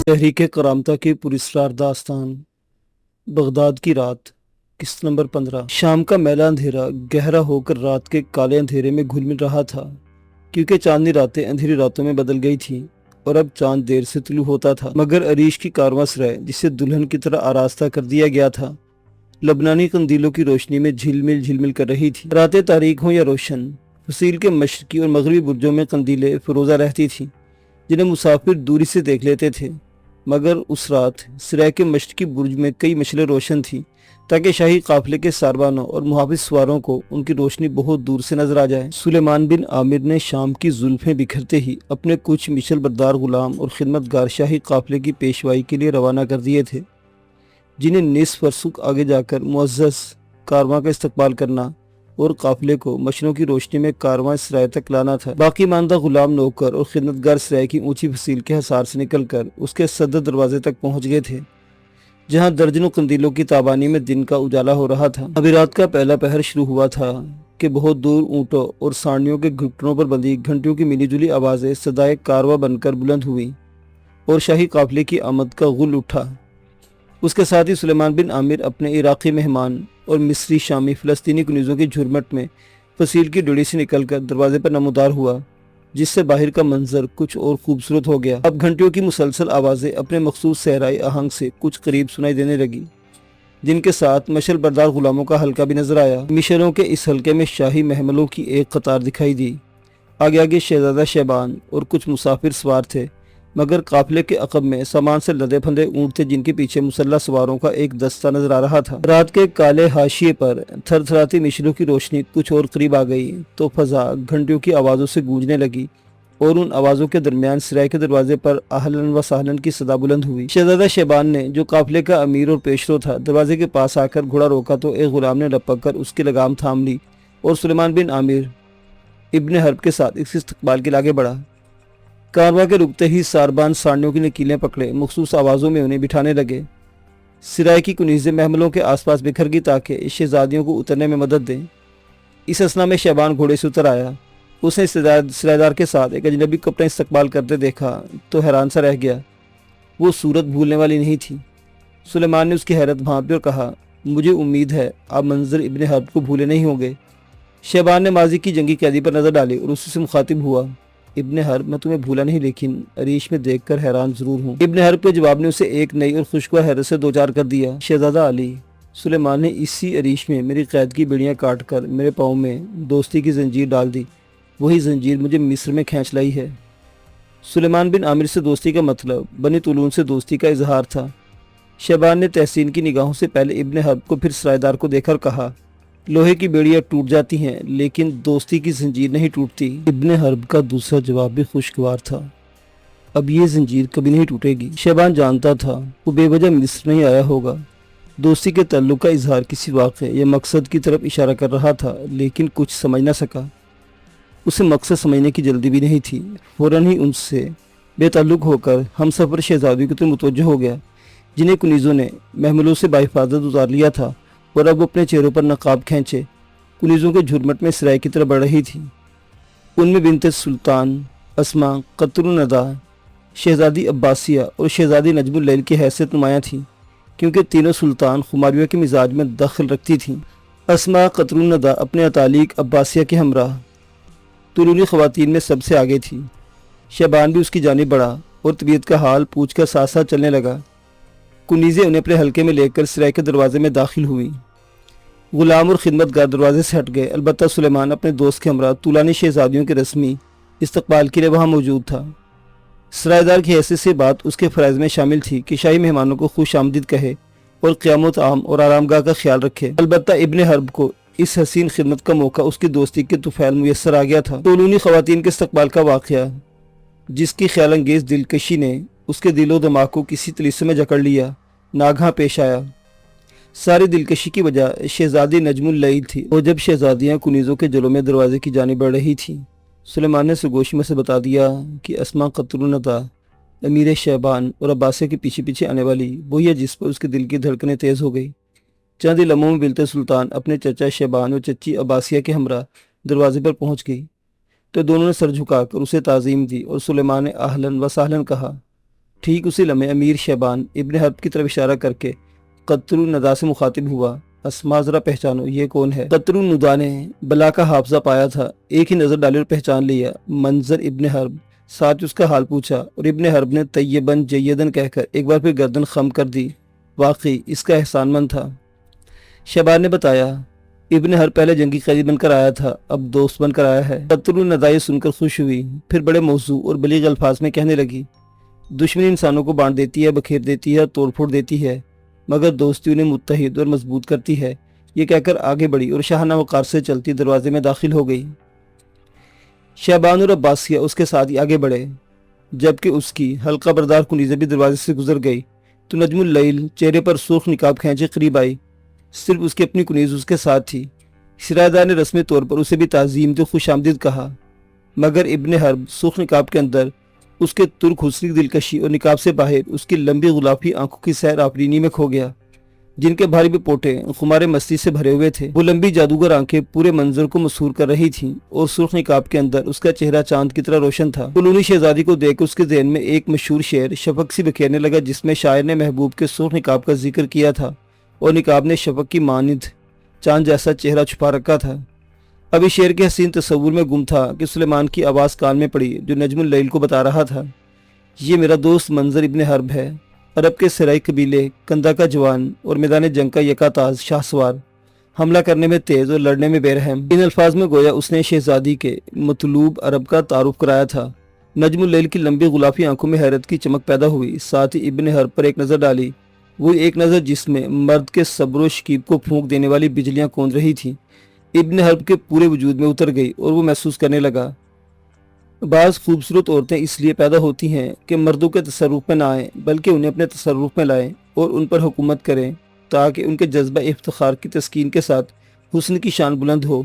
تحریک کرامتا کی پراسرار داستان بغداد کی رات قسط نمبر 15 شام کا میلا اندھیرا گہرا ہو کر رات کے کالے اندھیرے میں گھل مل رہا تھا، کیونکہ چاندنی راتیں اندھیری راتوں میں بدل گئی تھیں اور اب چاند دیر سے طلوع ہوتا تھا، مگر عریش کی کارواں سرائے جسے دلہن کی طرح آراستہ کر دیا گیا تھا لبنانی قندیلوں کی روشنی میں جھلمل کر رہی تھی۔ راتیں تاریک ہوں یا روشن، فصیل کے مشرقی اور مغربی برجوں میں قندیلیں فروزہ رہتی تھیں جنہیں مسافر دوری سے دیکھ لیتے تھے، مگر اس رات سرائے کے مشرقی برج میں کئی مشعلیں روشن تھیں تاکہ شاہی قافلے کے ساربانوں اور محافظ سواروں کو ان کی روشنی بہت دور سے نظر آ جائے۔ سلیمان بن عامر نے شام کی زلفیں بکھرتے ہی اپنے کچھ مشعل بردار غلام اور خدمتگار شاہی قافلے کی پیشوائی کے لیے روانہ کر دیے تھے، جنہیں نصف ورسخ آگے جا کر معزز کارواں کا استقبال کرنا اور قافلے کو مشنوں کی روشنی میں کارواں سرائے تک لانا تھا۔ باقی ماندہ غلام نوکر اور خدمتگار سرائے کی اونچی فصیل کے حصار سے نکل کر اس کے صدر دروازے تک پہنچ گئے تھے، جہاں درجنوں قندیلوں کی تابانی میں دن کا اجالا ہو رہا تھا۔ ابھی رات کا پہلا پہر شروع ہوا تھا کہ بہت دور اونٹوں اور سانڈیوں کے گھٹنوں پر بندھی گھنٹیوں کی ملی جلی آوازیں صدائے کارواں بن کر بلند ہوئیں اور شاہی قافلے کی آمد کا غل اٹھا۔ اس کے ساتھ ہی سلیمان بن عامر اپنے عراقی مہمان اور مصری، شامی، فلسطینی کنیزوں کی جھرمٹ میں فصیل کی ڈڑی سے نکل کر دروازے پر نمودار ہوا، جس سے باہر کا منظر کچھ اور خوبصورت ہو گیا۔ اب گھنٹیوں کی مسلسل آوازیں اپنے مخصوص صحرائی آہنگ سے کچھ قریب سنائی دینے لگی، جن کے ساتھ مشعل بردار غلاموں کا حلقہ بھی نظر آیا۔ مشعلوں کے اس حلقے میں شاہی محملوں کی ایک قطار دکھائی دی۔ آگے آگے شہزادہ شیبان اور کچھ مسافر سوار تھے، مگر قافلے کے عقب میں سامان سے لدے پھندے اونٹ تھے جن کے پیچھے مسلح سواروں کا ایک دستہ نظر آ رہا تھا۔ رات کے کالے حاشیے پر تھر تھراتی مشعلوں کی روشنی کچھ اور قریب آ گئی تو فضا گھنٹیوں کی آوازوں سے گونجنے لگی اور ان آوازوں کے درمیان سرائے کے دروازے پر اہلاً و سہلاً کی صدا بلند ہوئی۔ شہزادہ شیبان نے، جو قافلے کا امیر اور پیشرو تھا، دروازے کے پاس آ کر گھوڑا روکا تو ایک غلام نے لپک کر اس کی لگام تھام لی اور سلیمان بن عامر ابن حرب کے ساتھ اس استقبال کے لیے آگے بڑھا۔ کارواں کے رکتے ہی ساربان سانڈیوں کی نکیلیں پکڑے مخصوص آوازوں میں انہیں بٹھانے لگے۔ سرائے کی کنیزیں محملوں کے آس پاس بکھر گئی تاکہ شہزادیوں کو اترنے میں مدد دیں۔ اس اثنا میں شیبان گھوڑے سے اتر آیا۔ اس نے سرائیدار کے ساتھ ایک اجنبی کو اپنا استقبال کرتے دیکھا تو حیران سا رہ گیا۔ وہ صورت بھولنے والی نہیں تھی۔ سلیمان نے اس کی حیرت بھانپی اور کہا، مجھے امید ہے آپ منظر ابن حرب کو بھولے نہیں ہوں گے۔ شیبان نے ماضی کی جنگی قیدی پر نظر ڈالی اور اس سے مخاطب ہوا، ابن حرب، میں تمہیں بھولا نہیں، لیکن عریش میں دیکھ کر حیران ضرور ہوں۔ ابن حرب کے جواب نے اسے ایک نئی اور خوشگوار حیرت سے دوچار کر دیا۔ شہزادہ علی، سلیمان نے اسی عریش میں میری قید کی بیڑیاں کاٹ کر میرے پاؤں میں دوستی کی زنجیر ڈال دی۔ وہی زنجیر مجھے مصر میں کھینچ لائی ہے۔ سلیمان بن عامر سے دوستی کا مطلب بنی طولون سے دوستی کا اظہار تھا۔ شیبان نے تحسین کی نگاہوں سے پہلے ابن حرب کو پھر سرائیدار کو دیکھ کر کہا، لوہے کی بیڑیاں ٹوٹ جاتی ہیں لیکن دوستی کی زنجیر نہیں ٹوٹتی۔ ابن حرب کا دوسرا جواب بھی خوشگوار تھا، اب یہ زنجیر کبھی نہیں ٹوٹے گی۔ شیبان جانتا تھا وہ بے وجہ مصر نہیں آیا ہوگا۔ دوستی کے تعلق کا اظہار کسی واقعے یا مقصد کی طرف اشارہ کر رہا تھا، لیکن کچھ سمجھ نہ سکا۔ اسے مقصد سمجھنے کی جلدی بھی نہیں تھی۔ فوراً ہی ان سے بے تعلق ہو کر ہم سفر شہزادیوں کی طرف متوجہ ہو گیا، جنہیں کنیزوں نے محملوں سے بحفاظت اتار لیا تھا اور اب اپنے چہروں پر نقاب کھینچے کنیزوں کے جھرمٹ میں سرائے کی طرف بڑھ رہی تھی۔ ان میں بنت سلطان اسما، قطر الندى، شہزادی عباسیہ اور شہزادی نجم اللیل کی حیثیت نمایاں تھیں، کیونکہ تینوں سلطان خماریوں کے مزاج میں دخل رکھتی تھیں۔ اسما قطر الندى اپنے اتالیق عباسیہ کے ہمراہ طولونی خواتین میں سب سے آگے تھی۔ شیبان بھی اس کی جانب بڑھا اور طبیعت کا حال پوچھ کر ساتھ ساتھ چلنے لگا۔ کنیزیں انہیں اپنے حلقے میں لے کر سرائے کے دروازے میں داخل ہوئیں۔ غلام اور خدمتگار دروازے سے ہٹ گئے، البتہ سلیمان اپنے دوست کے ہمراہ طولانی شہزادیوں کے رسمی استقبال کے لیے وہاں موجود تھا۔ سرائیدار کی حیثیت سے بات اس کے فرائض میں شامل تھی کہ شاہی مہمانوں کو خوش آمدید کہے اور قیام و طعام اور آرام گاہ کا خیال رکھے۔ البتہ ابن حرب کو اس حسین خدمت کا موقع اس کی دوستی کے طفیل میسر آ گیا تھا۔ طولونی خواتین کے استقبال کا واقعہ، جس کی خیال انگیز دلکشی نے اس کے دل و دماغ کو کسی طلیسم میں جکڑ لیا، ناگہاں پیش آیا۔ ساری دلکشی کی وجہ شہزادی نجم اللیل تھی، اور جب شہزادیاں کنیزوں کے جلوں میں دروازے کی جانب بڑھ رہی تھیں، سلیمان نے سرگوشی میں سے بتا دیا کہ اسما قطر الندى امیر شیبان اور عباسیہ کے پیچھے پیچھے آنے والی وہی ہے جس پر اس کے دل کی دھڑکنیں تیز ہو گئی۔ چند ہی لمحوں میں بنت سلطان اپنے چچا شیبان اور چچی عباسیہ کے ہمراہ دروازے پر پہنچ گئی تو دونوں نے سر جھکا کر اسے تعظیم دی اور سلیمان نے اہلاً و سہلاً کہا۔ ٹھیک اسی لمحے امیر شیبان ابن حرب کی طرف اشارہ کر کے قطر الندى سے مخاطب ہوا، اسما ذرا پہچانو یہ کون ہے؟ قطر الندى نے بلا کا حافظہ پایا تھا، ایک ہی نظر ڈالی اور پہچان لیا، منظر ابن حرب۔ ساتھ اس کا حال پوچھا اور ابن حرب نے طیباً جیداً کہہ کر ایک بار پھر گردن خم کر دی۔ واقعی اس کا احسان مند تھا۔ شیبان نے بتایا، ابن حرب پہلے جنگی قیدی بن کر آیا تھا، اب دوست بن کر آیا ہے۔ قطر الندى سن کر خوش ہوئی، پھر بڑے موضوع اور بلیغ الفاظ میں کہنے لگی، دشمنی انسانوں کو بانٹ دیتی ہے، بکھیر دیتی ہے، توڑ پھوڑ دیتی ہے، مگر دوستی انہیں متحد اور مضبوط کرتی ہے۔ یہ کہہ کر آگے بڑھی اور شاہانہ وقار سے چلتی دروازے میں داخل ہو گئی۔ شیبان اور عباسیہ اس کے ساتھ ہی آگے بڑھے، جبکہ اس کی حلقہ بردار کنیزیں بھی دروازے سے گزر گئی تو نجم اللیل چہرے پر سرخ نقاب کھینچے قریب آئی۔ صرف اس کی اپنی کنیز اس کے ساتھ تھی۔ سرایہ دار نے رسمی طور پر اسے بھی تعظیم تو خوش آمدید کہا، مگر ابن حرب سرخ نقاب کے اندر اس کے ترک حسن کی دلکشی اور نقاب سے باہر اس کی لمبی غلافی آنکھوں کی سیر آفرینی میں کھو گیا، جن کے بھاری پوٹے خمار مستی سے بھرے ہوئے تھے۔ وہ لمبی جادوگر آنکھیں پورے منظر کو مسحور کر رہی تھیں اور سرخ نقاب کے اندر اس کا چہرہ چاند کی طرح روشن تھا۔ کلونی شہزادی کو دیکھ اس کے ذہن میں ایک مشہور شعر شفق سی بکھیرنے لگا، جس میں شاعر نے محبوب کے سرخ نقاب کا ذکر کیا تھا اور نقاب نے شفق کی مانند چاند جیسا چہرہ چھپا رکھا تھا۔ ابھی شعر کے حسین تصور میں گم تھا کہ سلیمان کی آواز کان میں پڑی، جو نجم اللیل کو بتا رہا تھا، یہ میرا دوست منظر ابن حرب ہے، عرب کے سرائی قبیلے کندہ کا جوان اور میدان جنگ کا یکا تاز شاہ سوار، حملہ کرنے میں تیز اور لڑنے میں بے رحم۔ ان الفاظ میں گویا اس نے شہزادی کے مطلوب عرب کا تعارف کرایا تھا۔ نجم اللیل کی لمبی غلافی آنکھوں میں حیرت کی چمک پیدا ہوئی، ساتھ ہی ابن حرب پر ایک نظر ڈالی، وہ ایک نظر جس میں مرد کے صبر و شکیب کو پھونک دینے والی بجلیاں کوند رہی تھیں، ابن حرب کے پورے وجود میں اتر گئی اور وہ محسوس کرنے لگا، بعض خوبصورت عورتیں اس لیے پیدا ہوتی ہیں کہ مردوں کے تصرف میں نہ آئیں، بلکہ انہیں اپنے تصرف میں لائیں اور ان پر حکومت کریں، تاکہ ان کے جذبہ افتخار کی تسکین کے ساتھ حسن کی شان بلند ہو۔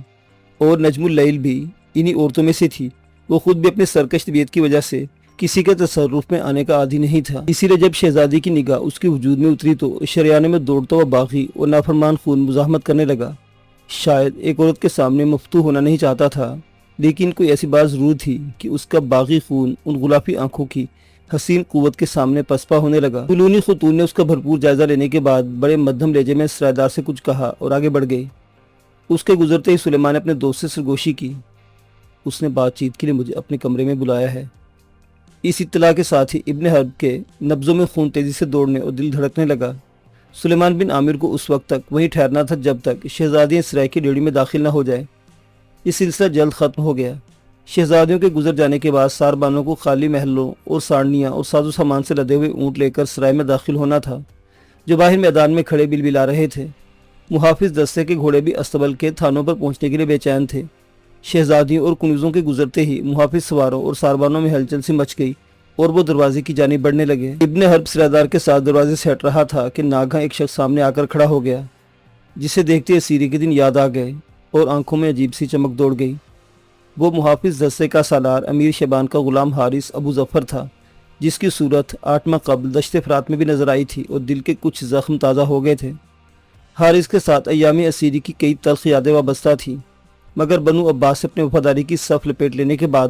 اور نجم اللیل بھی انہی عورتوں میں سے تھی۔ وہ خود بھی اپنے سرکش طبیعت کی وجہ سے کسی کے تصرف میں آنے کا عادی نہیں تھا، اسی لیے جب شہزادی کی نگاہ اس کے وجود میں اتری تو شریانے میں دوڑتا ہوا باغی اور نافرمان خون مزاحمت کرنے لگا۔ شاید ایک عورت کے سامنے مفتوح ہونا نہیں چاہتا تھا، لیکن کوئی ایسی بات ضرور تھی کہ اس کا باغی خون ان غلافی آنکھوں کی حسین قوت کے سامنے پسپا ہونے لگا۔ کلونی خاتون نے اس کا بھرپور جائزہ لینے کے بعد بڑے مدھم لہجے میں سرایہ دار سے کچھ کہا اور آگے بڑھ گئی۔ اس کے گزرتے ہی سلیمان نے اپنے دوست سے سرگوشی کی، اس نے بات چیت کے لیے مجھے اپنے کمرے میں بلایا ہے۔ اس اطلاع کے ساتھ ہی ابن حرب کے نبضوں میں خون تیزی سے دوڑنے اور دل دھڑکنے لگا۔ سلیمان بن عامر کو اس وقت تک وہیں ٹھہرنا تھا جب تک شہزادی سرائے کی ڈیوڑی میں داخل نہ ہو جائے۔ یہ سلسلہ جلد ختم ہو گیا۔ شہزادیوں کے گزر جانے کے بعد ساربانوں کو خالی محلوں اور ساڑنیاں اور ساز و سامان سے لدے ہوئے اونٹ لے کر سرائے میں داخل ہونا تھا، جو باہر میدان میں کھڑے بلبلا رہے تھے۔ محافظ دستے کے گھوڑے بھی استبل کے تھانوں پر پہنچنے کے لیے بے چین تھے۔ شہزادیوں اور کنیزوں کے گزرتے ہی محافظ سواروں اور ساربانوں میں ہلچل سی مچ گئی اور وہ دروازے کی جانب بڑھنے لگے۔ ابن حرب سرایہ دار کے ساتھ دروازے سے ہٹ رہا تھا کہ ناگہاں ایک شخص سامنے آ کر کھڑا ہو گیا، جسے دیکھتے ہی اسیری کے دن یاد آ گئے اور آنکھوں میں عجیب سی چمک دوڑ گئی۔ وہ محافظ دستے کا سالار امیر شیبان کا غلام حارث ابو ظفر تھا، جس کی صورت 8 ماہ قبل دشت فرات میں بھی نظر آئی تھی اور دل کے کچھ زخم تازہ ہو گئے تھے۔ حارث کے ساتھ ایام اسیری کی کئی تلخ یادیں وابستہ تھیں، مگر بنو عباس سے اپنے وفاداری کی صف لپیٹ لینے کے بعد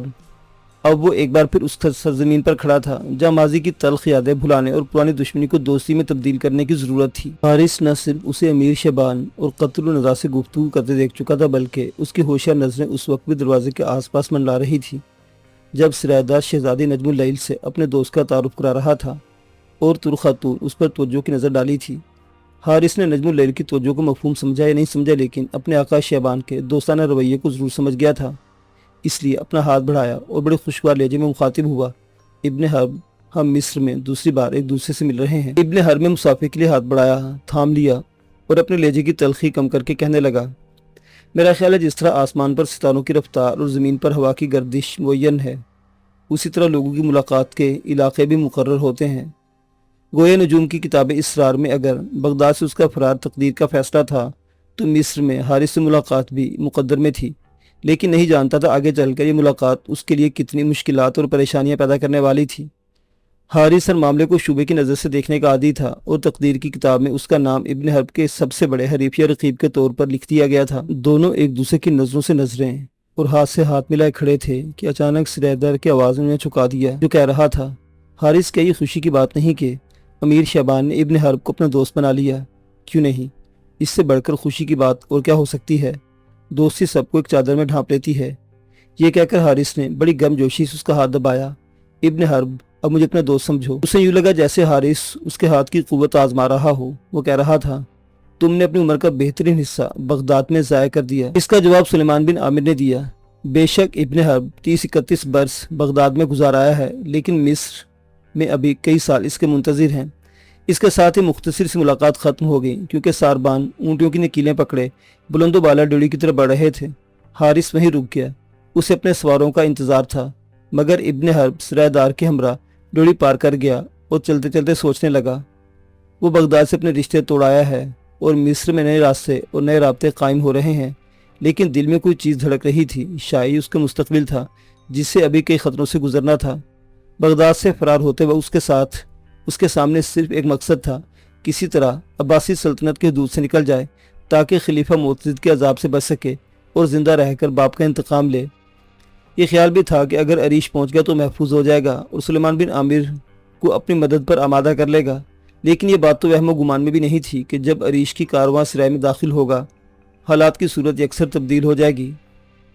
اب وہ ایک بار پھر اس سرزمین پر کھڑا تھا جہاں ماضی کی تلخ یادیں بھلانے اور پرانی دشمنی کو دوستی میں تبدیل کرنے کی ضرورت تھی۔ حارث نہ صرف اسے امیر شیبان اور قطر الندى سے گفتگو کرتے دیکھ چکا تھا، بلکہ اس کی ہوشیار نظریں اس وقت بھی دروازے کے آس پاس منڈلا رہی تھی جب سرایہ دار شہزادی نجم اللیل سے اپنے دوست کا تعارف کرا رہا تھا اور ترک خاتون اس پر توجہ کی نظر ڈالی تھی۔ حارث نے نجم اللیل کی توجہ کو مفہوم سمجھا یا نہیں سمجھا، لیکن اپنے آقا شیبان کے دوستانہ رویے کو ضرور سمجھ گیا تھا، اس لیے اپنا ہاتھ بڑھایا اور بڑے خوشگوار لہجے میں مخاطب ہوا، ابن حرب، ہم مصر میں دوسری بار ایک دوسرے سے مل رہے ہیں۔ ابن حرب نے مسافے کے لیے ہاتھ بڑھایا، تھام لیا اور اپنے لہجے کی تلخی کم کر کے کہنے لگا، میرا خیال ہے جس طرح آسمان پر ستاروں کی رفتار اور زمین پر ہوا کی گردش معین ہے، اسی طرح لوگوں کی ملاقات کے علاقے بھی مقرر ہوتے ہیں۔ گویا نجوم کی کتاب اسرار میں اگر بغداد سے اس کا فرار تقدیر کا فیصلہ تھا تو مصر میں حارث سے ملاقات بھی مقدر میں تھی، لیکن نہیں جانتا تھا آگے چل کر یہ ملاقات اس کے لیے کتنی مشکلات اور پریشانیاں پیدا کرنے والی تھی۔ حارث ہر معاملے کو شعبے کی نظر سے دیکھنے کا عادی تھا اور تقدیر کی کتاب میں اس کا نام ابن حرب کے سب سے بڑے حریف یا رقیب کے طور پر لکھ دیا گیا تھا۔ دونوں ایک دوسرے کی نظروں سے نظریں اور ہاتھ سے ہاتھ ملائے کھڑے تھے کہ اچانک سرایہ دار کی آواز نے انہیں چکا دیا، جو کہہ رہا تھا، حارث کیا یہ خوشی کی بات نہیں کہ امیر شعبان نے ابن حرب کو اپنا دوست بنا لیا؟ کیوں نہیں، اس سے بڑھ کر خوشی کی بات اور کیا ہو سکتی ہے؟ دوستی سب کو ایک چادر میں ڈھانپ لیتی ہے۔ یہ کہہ کر حارث نے بڑی گم جوشی سے اس کا ہاتھ دبایا۔ ابن حرب، اب مجھے اپنا دوست سمجھو۔ اسے یوں لگا جیسے حارث اس کے ہاتھ کی قوت آزما رہا ہو۔ وہ کہہ رہا تھا، تم نے اپنی عمر کا بہترین حصہ بغداد میں ضائع کر دیا۔ اس کا جواب سلیمان بن عامر نے دیا، بے شک ابن حرب 30-31 برس بغداد میں گزار آیا ہے، لیکن مصر میں ابھی کئی سال اس کے منتظر ہیں۔ اس کے ساتھ ہی مختصر سی ملاقات ختم ہو گئی، کیونکہ ساربان اونٹیوں کی نکیلیں پکڑے بلند و بالا ڈیوڑی کی طرف بڑھ رہے تھے۔ حارث وہیں رک گیا۔ اسے اپنے سواروں کا انتظار تھا، مگر ابن حرب سرائے دار کے ہمراہ ڈیوڑی پار کر گیا اور چلتے چلتے سوچنے لگا، وہ بغداد سے اپنے رشتے توڑ آیا ہے اور مصر میں نئے راستے اور نئے رابطے قائم ہو رہے ہیں، لیکن دل میں کوئی چیز دھڑک رہی تھی، شاید اس کا مستقبل تھا جس سے ابھی کئی خطروں سے گزرنا تھا۔ بغداد سے فرار ہوتے وقت اس کے سامنے صرف ایک مقصد تھا، کسی طرح عباسی سلطنت کے حدود سے نکل جائے تاکہ خلیفہ معتضد کے عذاب سے بچ سکے اور زندہ رہ کر باپ کا انتقام لے۔ یہ خیال بھی تھا کہ اگر عریش پہنچ گیا تو محفوظ ہو جائے گا اور سلیمان بن عامر کو اپنی مدد پر آمادہ کر لے گا، لیکن یہ بات تو وہم و گمان میں بھی نہیں تھی کہ جب عریش کی کارواں سرائے میں داخل ہوگا حالات کی صورت یکسر تبدیل ہو جائے گی۔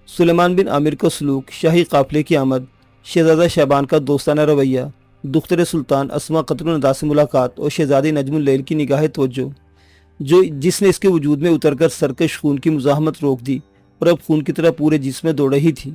سلیمان بن عامر کا سلوک، شاہی قافلے کی آمد، شہزادہ شعبان کا دوستانہ رویہ، دختر سلطان اسما قتل و نداء سے ملاقات اور شہزادی نجم اللیل کی نگاہ توجہ جس نے اس کے وجود میں اتر کر سرکش خون کی مزاحمت روک دی اور اب خون کی طرح پورے جسم میں دوڑ رہی تھی،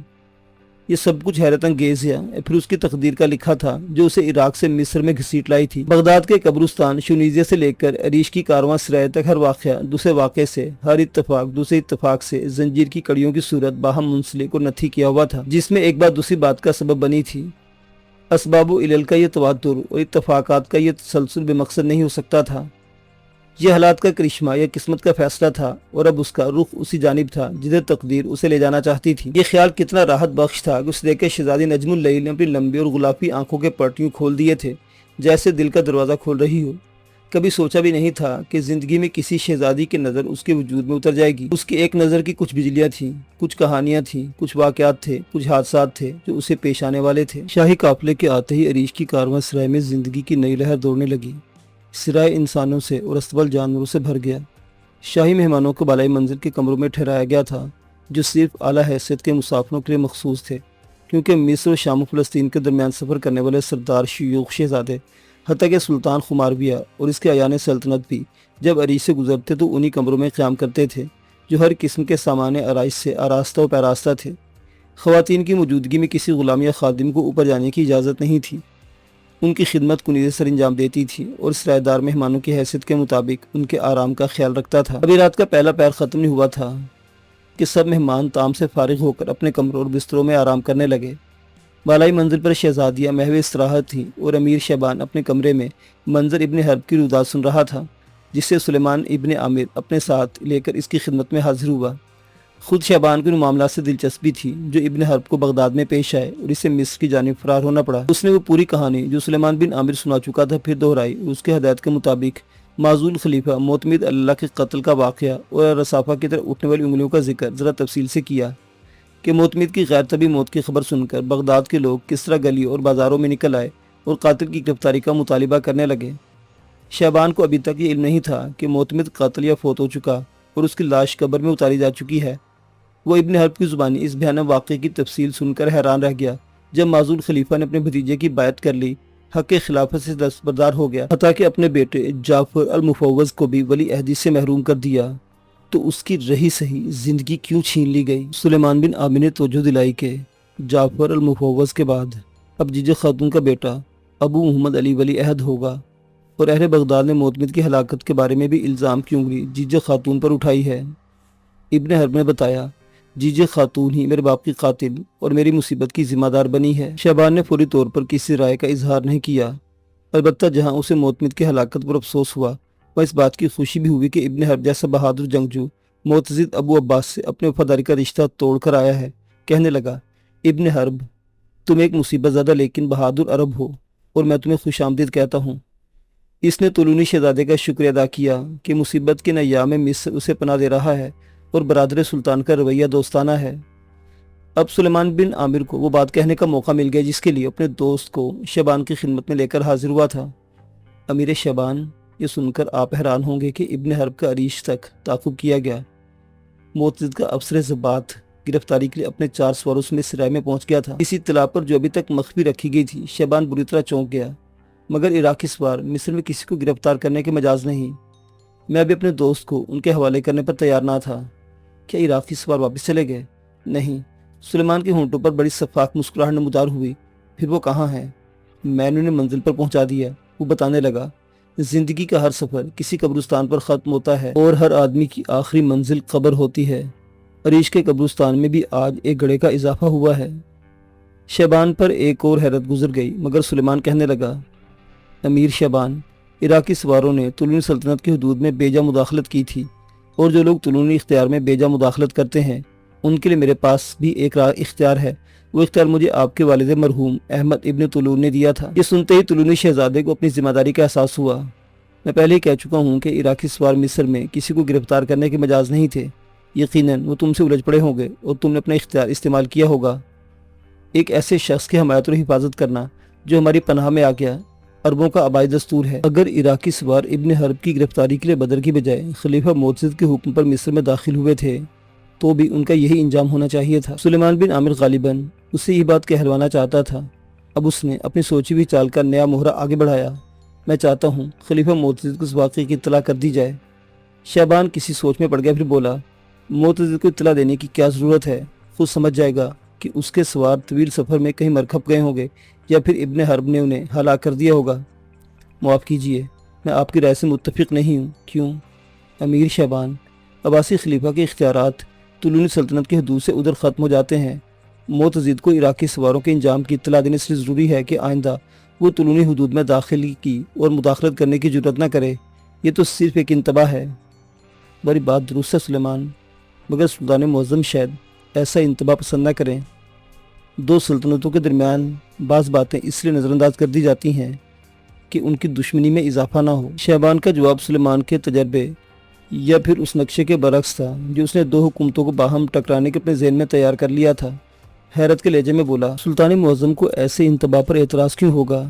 یہ سب کچھ حیرت انگیز ہے۔ پھر اس کی تقدیر کا لکھا تھا جو اسے عراق سے مصر میں گھسیٹ لائی تھی۔ بغداد کے قبرستان شونیزیہ سے لے کر عریش کی کارواں سرائے تک ہر واقعہ دوسرے واقعے سے، ہر اتفاق دوسرے اتفاق سے زنجیر کی کڑیوں کی صورت باہم منسلک اور نتھی کیا ہوا تھا، جس میں ایک بات دوسری بات کا سبب بنی تھی۔ اسباب و علل کا یہ تواتر اور اتفاقات کا یہ تسلسل بے مقصد نہیں ہو سکتا تھا۔ یہ حالات کا کرشمہ یا قسمت کا فیصلہ تھا اور اب اس کا رخ اسی جانب تھا جدھر تقدیر اسے لے جانا چاہتی تھی۔ یہ خیال کتنا راحت بخش تھا کہ اسے دیکھ کے شہزادی نجم اللیل نے اپنی لمبی اور غلافی آنکھوں کے پرٹیوں کھول دیے تھے، جیسے دل کا دروازہ کھول رہی ہو۔ کبھی سوچا بھی نہیں تھا کہ زندگی میں کسی شہزادی کی نظر اس کے وجود میں اتر جائے گی۔ اس کی ایک نظر کی کچھ بجلیاں تھیں، کچھ کہانیاں تھیں، کچھ واقعات تھے، کچھ حادثات تھے جو اسے پیش آنے والے تھے۔ شاہی قافلے کے آتے ہی عریش کی کارواں سرائے میں زندگی کی نئی لہر دوڑنے لگی۔ سرائے انسانوں سے اور استبل جانوروں سے بھر گیا۔ شاہی مہمانوں کو بالائی منزل کے کمروں میں ٹھہرایا گیا تھا جو صرف اعلیٰ حیثیت کے مسافروں کے لیے مخصوص تھے، کیونکہ مصر و شام و فلسطین کے درمیان سفر کرنے والے سردار، شیوخ، شہزادے، حتیٰ کہ سلطان خمارویہ اور اس کے ایان سلطنت بھی جب عریش سے گزرتے تو انہی کمروں میں قیام کرتے تھے جو ہر قسم کے سامان آرائش سے آراستہ و پیراستہ تھے۔ خواتین کی موجودگی میں کسی غلام یا خادم کو اوپر جانے کی اجازت نہیں تھی، ان کی خدمت کنیزیں سر انجام دیتی تھی اور سرائے دار مہمانوں کی حیثیت کے مطابق ان کے آرام کا خیال رکھتا تھا۔ ابھی رات کا پہلا پہر ختم نہیں ہوا تھا کہ سب مہمان طعام سے فارغ ہو کر اپنے کمروں اور بستروں میں آرام کرنے لگے۔ بالائی منزل پر شہزادیاں محو استراحت تھیں اور امیر شعبان اپنے کمرے میں منظر ابن حرب کی روداد سن رہا تھا، جس سے سلیمان ابن عامر اپنے ساتھ لے کر اس کی خدمت میں حاضر ہوا۔ خود شعبان کو ان معاملات سے دلچسپی تھی جو ابن حرب کو بغداد میں پیش آئے اور اسے مصر کی جانب فرار ہونا پڑا۔ اس نے وہ پوری کہانی جو سلیمان بن عامر سنا چکا تھا پھر دہرائی اور اس کے ہدایت کے مطابق معزول خلیفہ معتمد اللہ کے قتل کا واقعہ اور رصافہ کی طرف اٹھنے والی انگلیوں کا ذکر ذرا تفصیل سے کیا کہ معتمد کی غیر طبی موت کی خبر سن کر بغداد کے لوگ کس طرح گلیوں اور بازاروں میں نکل آئے اور قاتل کی گرفتاری کا مطالبہ کرنے لگے۔ شعبان کو ابھی تک یہ علم نہیں تھا کہ معتمد قاتل یا فوت ہو چکا اور اس کی لاش قبر میں اتاری جا چکی ہے۔ وہ ابن حرب کی زبانی اس بھیانک واقعے کی تفصیل سن کر حیران رہ گیا۔ جب معزول خلیفہ نے اپنے بھتیجے کی بیعت کر لی، حق خلافت سے دستبردار ہو گیا، حتیٰ کہ اپنے بیٹے جعفر المفوض کو بھی ولی عہدی سے محروم کر دیا، تو اس کی رہی سہی زندگی کیوں چھین لی گئی؟ سلیمان بن عامر نے توجہ دلائی کہ جعفر المفوض کے بعد اب جیجے خاتون کا بیٹا ابو محمد علی ولی عہد ہوگا، اور اہل بغداد نے معتمد کی ہلاکت کے بارے میں بھی الزام کی انگلی جیجے خاتون پر اٹھائی ہے۔ ابن حرب نے بتایا، جیجے خاتون ہی میرے باپ کی قاتل اور میری مصیبت کی ذمہ دار بنی ہے۔ شعبان نے فوری طور پر کسی رائے کا اظہار نہیں کیا، البتہ جہاں اسے معتمد کی ہلاکت پر افسوس ہوا، وہ اس بات کی خوشی بھی ہوئی کہ ابن حرب جیسا بہادر جنگجو معتضد ابو عباس سے اپنے وفاداری کا رشتہ توڑ کر آیا ہے۔ کہنے لگا، ابن حرب، تم ایک مصیبت زدہ لیکن بہادر عرب ہو اور میں تمہیں خوش آمدید کہتا ہوں۔ اس نے طولونی شہزادے کا شکریہ ادا کیا کہ مصیبت کے نیام میں مصر اسے پناہ دے رہا ہے اور برادر سلطان کا رویہ دوستانہ ہے۔ اب سلیمان بن عامر کو وہ بات کہنے کا موقع مل گیا جس کے لیے اپنے دوست کو شیبان کی خدمت میں لے کر حاضر ہوا تھا۔ امیر شیبان، یہ سن کر آپ حیران ہوں گے کہ ابن حرب کا عریش تک تعاقب کیا گیا۔ معتضد کا افسر ضباط گرفتاری کے لیے اپنے 4 سواروں سے مصر میں پہنچ گیا تھا۔ اس اطلاع پر جو ابھی تک مخفی رکھی گئی تھی، شیبان بری طرح چونک گیا، مگر عراقی سوار مصر میں کسی کو گرفتار کرنے کے مجاز نہیں۔ میں ابھی اپنے دوست کو ان کے حوالے کرنے پر تیار نہ تھا۔ کیا عراقی سوار واپس چلے گئے؟ نہیں۔ سلیمان کے ہونٹوں پر بڑی شفاف مسکراہٹ نمودار ہوئی۔ پھر وہ کہاں ہیں؟ میں نے انہیں منزل پر پہنچا دیا، وہ بتانے لگا۔ زندگی کا ہر سفر کسی قبرستان پر ختم ہوتا ہے اور ہر آدمی کی آخری منزل قبر ہوتی ہے۔ عریش کے قبرستان میں بھی آج ایک گڑھے کا اضافہ ہوا ہے۔ شیبان پر ایک اور حیرت گزر گئی، مگر سلیمان کہنے لگا، امیر شیبان، عراقی سواروں نے طولونی سلطنت کی حدود میں بیجا مداخلت کی تھی، اور جو لوگ طولونی اختیار میں بیجا مداخلت کرتے ہیں ان کے لیے میرے پاس بھی ایک اختیار ہے۔ وہ اختیار مجھے آپ کے والد مرحوم احمد ابن طولون نے دیا تھا۔ یہ سنتے ہی طولونی شہزادے کو اپنی ذمہ داری کا احساس ہوا۔ میں پہلے ہی کہہ چکا ہوں کہ عراقی سوار مصر میں کسی کو گرفتار کرنے کے مجاز نہیں تھے۔ یقیناً وہ تم سے الجھ پڑے ہوں گے اور تم نے اپنا اختیار استعمال کیا ہوگا۔ ایک ایسے شخص کی حمایت اور حفاظت کرنا جو ہماری پناہ میں آ گیا عربوں کا آبائی دستور ہے۔ اگر عراقی سوار ابن حرب کی گرفتاری کے لیے بدر کی بجائے خلیفہ معتضد کے حکم پر مصر میں داخل ہوئے تھے تو بھی ان کا یہی انجام ہونا چاہیے تھا۔ سلیمان بن عامر غالباً اس سے یہ بات کہلوانا چاہتا تھا۔ اب اس نے اپنی سوچی ہوئی چال کا نیا مہرہ آگے بڑھایا۔ میں چاہتا ہوں خلیفہ معتضد کو اس واقعے کی اطلاع کر دی جائے۔ شیبان کسی سوچ میں پڑ گیا، پھر بولا، معتضد کو اطلاع دینے کی کیا ضرورت ہے؟ خود سمجھ جائے گا کہ اس کے سوار طویل سفر میں کہیں مرکھپ گئے ہوں گے یا پھر ابن حرب نے انہیں ہلاک کر دیا ہوگا۔ معاف کیجیے، میں آپ کی رائے سے متفق نہیں ہوں۔ کیوں؟ امیر شیبان، عباسی خلیفہ کے اختیارات طولونی سلطنت کی حدود سے ادھر ختم ہو جاتے ہیں۔ معتضد کو عراقی سواروں کے انجام کی اطلاع دینے سے ضروری ہے کہ آئندہ وہ طولونی حدود میں داخلی کی اور مداخلت کرنے کی جرات نہ کرے۔ یہ تو صرف ایک انتباہ ہے۔ بڑی بات درست ہے سلیمان، مگر سلطان معظم شاید ایسا انتباہ پسند نہ کریں۔ دو سلطنتوں کے درمیان بعض باتیں اس لیے نظر انداز کر دی جاتی ہیں کہ ان کی دشمنی میں اضافہ نہ ہو۔ شیبان کا جواب سلیمان کے تجربے یا پھر اس نقشے کے برعکس تھا جو اس نے دو حکومتوں کو باہم ٹکرانے کے اپنے ذہن میں تیار کر لیا تھا۔ حیرت کے لہجے میں بولا، سلطان معظم کو ایسے انتباہ پر اعتراض کیوں ہوگا؟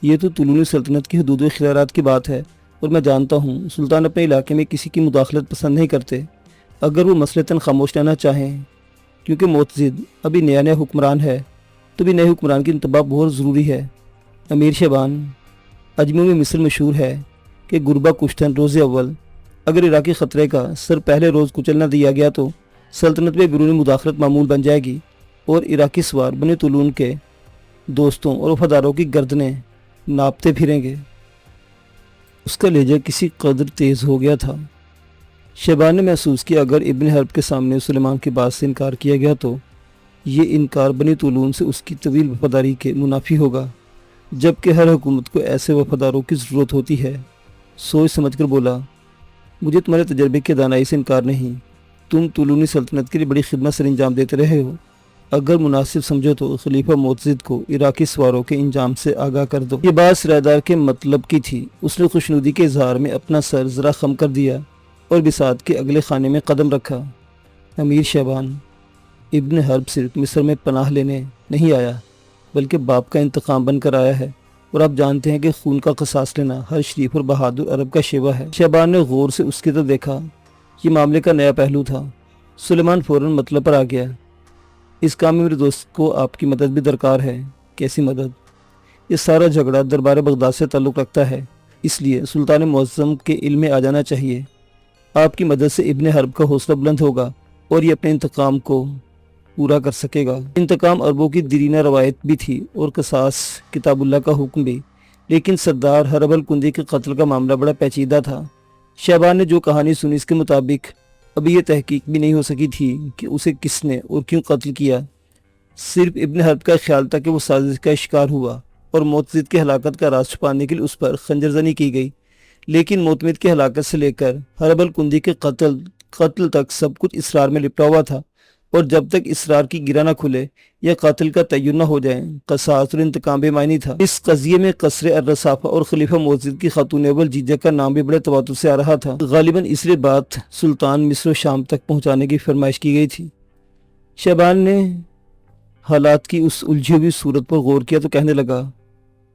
یہ تو طولونی سلطنت کی حدود و اختیارات کی بات ہے، اور میں جانتا ہوں سلطان اپنے علاقے میں کسی کی مداخلت پسند نہیں کرتے اگر وہ مسلطن خاموش رہنا چاہیں۔ کیونکہ معتضد ابھی نیا حکمران ہے تو بھی نئے حکمران کی انتباہ بہت ضروری ہے۔ امیر شیبان، اجمیوں میں مصر مشہور ہے کہ گربہ کشتن روز اول، اگر عراقی خطرے کا سر پہلے روز کچل نہ دیا گیا تو سلطنت میں بیرونی مداخلت معمول بن جائے گی اور عراقی سوار بنی طولون کے دوستوں اور وفاداروں کی گردنیں ناپتے پھریں گے۔ اس کا لہجہ کسی قدر تیز ہو گیا تھا۔ شیبان نے محسوس کیا اگر ابن حرب کے سامنے سلیمان کی بات سے انکار کیا گیا تو یہ انکار بنی طولون سے اس کی طویل وفاداری کے منافی ہوگا، جبکہ ہر حکومت کو ایسے وفاداروں کی ضرورت ہوتی ہے۔ سوچ سمجھ کر بولا، مجھے تمہارے تجربے کی دانائی سے انکار نہیں، تم طولونی سلطنت کے لیے بڑی خدمت سر انجام دیتے رہے ہو۔ اگر مناسب سمجھو تو خلیفہ معتضد کو عراقی سواروں کے انجام سے آگاہ کر دو۔ یہ بات سرایہ دار کے مطلب کی تھی۔ اس نے خوشنودی کے اظہار میں اپنا سر ذرا خم کر دیا اور بساط کے اگلے خانے میں قدم رکھا۔ امیر شیبان، ابن حرب صرف مصر میں پناہ لینے نہیں آیا بلکہ باپ کا انتقام بن کر آیا ہے، اور آپ جانتے ہیں کہ خون کا قصاص لینا ہر شریف اور بہادر عرب کا شیوا ہے۔ شیبان نے غور سے اس کی طرف دیکھا۔ یہ معاملے کا نیا پہلو تھا۔ سلیمان فوراً مطلب پر آ گیا، اس کام میں میرے دوست کو آپ کی مدد بھی درکار ہے۔ کیسی مدد؟ یہ سارا جھگڑا دربار بغداد سے تعلق رکھتا ہے، اس لیے سلطان معظم کے علم میں آ جانا چاہیے۔ آپ کی مدد سے ابن حرب کا حوصلہ بلند ہوگا اور یہ اپنے انتقام کو پورا کر سکے گا۔ انتقام عربوں کی دیرینہ روایت بھی تھی اور قصاص کتاب اللہ کا حکم بھی، لیکن سردار حرب کندی کے قتل کا معاملہ بڑا پیچیدہ تھا۔ شیبان نے جو کہانی سنی اس کے مطابق ابھی یہ تحقیق بھی نہیں ہو سکی تھی کہ اسے کس نے اور کیوں قتل کیا۔ صرف ابن حرب کا خیال تھا کہ وہ سازش کا شکار ہوا اور معتضد کی ہلاکت کا راز چھپانے کے لیے اس پر خنجر زنی کی گئی، لیکن معتمد کی ہلاکت سے لے کر حرب الکندی کے قتل تک سب کچھ اسرار میں لپٹا ہوا تھا، اور جب تک اسرار کی گرہ نہ کھلے یا قاتل کا تعین نہ ہو جائے قصاص اور انتقام بے معنی تھا۔ اس قضیے میں قصر الرصافہ اور خلیفہ معتضد کی خاتون اول جیجا کا نام بھی بڑے تواتر سے آ رہا تھا۔ غالباً اس لیے بات سلطان مصر و شام تک پہنچانے کی فرمائش کی گئی تھی۔ شیبان نے حالات کی اس الجھی ہوئی صورت پر غور کیا تو کہنے لگا،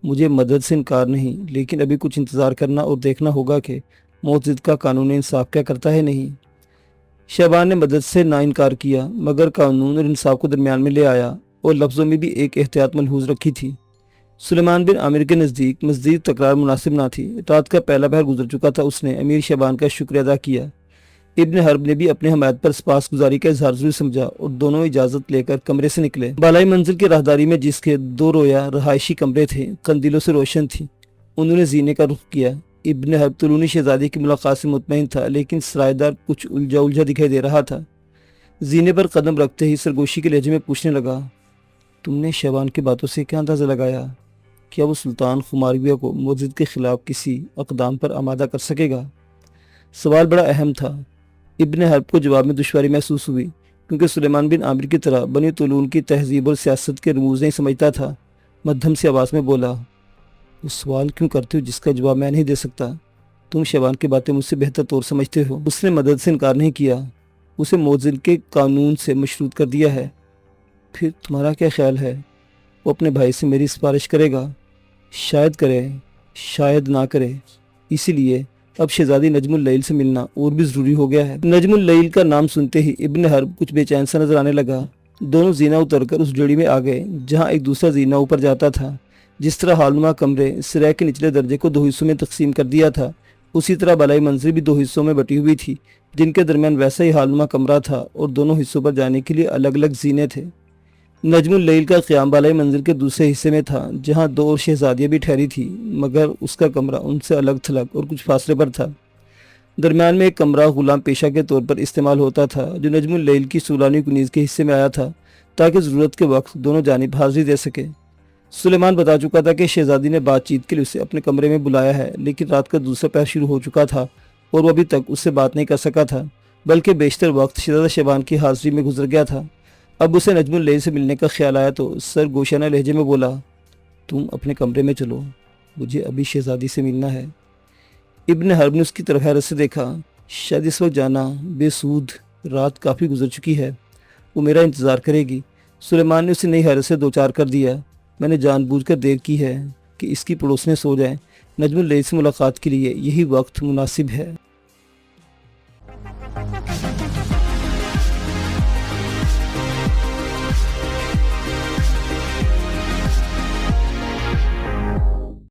مجھے مدد سے انکار نہیں، لیکن ابھی کچھ انتظار کرنا اور دیکھنا ہوگا کہ موت ضد کا قانون انصاف کیا کرتا ہے نہیں۔ شعبان نے مدد سے نہ انکار کیا، مگر قانون اور انصاف کو درمیان میں لے آیا اور لفظوں میں بھی ایک احتیاط ملحوظ رکھی تھی۔ سلیمان بن عامر کے نزدیک مزید تکرار مناسب نہ تھی۔ رات کا پہلا پہر گزر چکا تھا۔ اس نے امیر شعبان کا شکر ادا کیا۔ ابن حرب نے بھی اپنے حمایت پر سپاس گزاری کا اظہار ضروری سمجھا اور دونوں اجازت لے کر کمرے سے نکلے۔ بالائی منزل کی راہداری میں جس کے 2 رویا رہائشی کمرے تھے، قندیلوں سے روشن تھی، انہوں نے زینے کا رخ کیا۔ ابن حرب تلونی شہزادی کی ملاقات سے مطمئن تھا، لیکن سرائے دار کچھ الجھا دکھائی دے رہا تھا۔ زینے پر قدم رکھتے ہی سرگوشی کے لہجے میں پوچھنے لگا، تم نے شعبان کی باتوں سے کیا اندازہ لگایا؟ کیا وہ سلطان خمارویہ کو موت کے خلاف کسی اقدام پر آمادہ کر سکے گا؟ سوال بڑا اہم تھا۔ ابن حرب کو جواب میں دشواری محسوس ہوئی، کیونکہ سلیمان بن عامر کی طرح بنی طولون کی تہذیب اور سیاست کے رموز نہیں سمجھتا تھا۔ مدھم سی آواز میں بولا، وہ سوال کیوں کرتے ہو جس کا جواب میں نہیں دے سکتا؟ تم شعبان کی باتیں مجھ سے بہتر طور سمجھتے ہو۔ اس نے مدد سے انکار نہیں کیا، اسے موت کے قانون سے مشروط کر دیا ہے۔ پھر تمہارا کیا خیال ہے؟ وہ اپنے بھائی سے میری سفارش کرے گا؟ شاید کرے، شاید نہ کرے۔ اسی لیے اب شہزادی نجم اللیل سے ملنا اور بھی ضروری ہو گیا ہے۔ نجم اللیل کا نام سنتے ہی ابن حرب کچھ بے چین سا نظر آنے لگا۔ دونوں زینہ اتر کر اس جڑی میں آ گئے جہاں ایک دوسرا زینہ اوپر جاتا تھا۔ جس طرح حالنما کمرے سرائے کے نچلے درجے کو 2 حصوں میں تقسیم کر دیا تھا، اسی طرح بالائی منزل بھی 2 حصوں میں بٹی ہوئی تھی، جن کے درمیان ویسا ہی حالنما کمرہ تھا اور دونوں حصوں پر جانے کے لیے الگ الگ زینے تھے۔ نجم اللیل کا قیام بالائی منزل کے دوسرے حصے میں تھا، جہاں 2 اور شہزادیاں بھی ٹھہری تھیں، مگر اس کا کمرہ ان سے الگ تھلگ اور کچھ فاصلے پر تھا۔ درمیان میں ایک کمرہ غلام پیشہ کے طور پر استعمال ہوتا تھا، جو نجم اللیل کی سولانی کنیز کے حصے میں آیا تھا، تاکہ ضرورت کے وقت دونوں جانب حاضری دے سکے۔ سلیمان بتا چکا تھا کہ شہزادی نے بات چیت کے لیے اسے اپنے کمرے میں بلایا ہے، لیکن رات کا دوسرا پہر شروع ہو چکا تھا اور وہ ابھی تک اس سے بات نہیں کر سکا تھا، بلکہ بیشتر وقت شہزادہ شعبان کی حاضری میں گزر گیا تھا۔ اب اسے نجم اللیل سے ملنے کا خیال آیا تو سرگوشانہ لہجے میں بولا، تم اپنے کمرے میں چلو، مجھے ابھی شہزادی سے ملنا ہے۔ ابن حرب نے اس کی طرف حیرت سے دیکھا۔ شاید اس وقت جانا بے سود، رات کافی گزر چکی ہے، وہ میرا انتظار کرے گی۔ سلیمان نے اسے نئی حیرت سے دوچار کر دیا، میں نے جان بوجھ کر دیر کی ہے کہ اس کی پڑوسنے سو جائیں۔ نجم اللیل سے ملاقات کے لیے یہی وقت مناسب ہے۔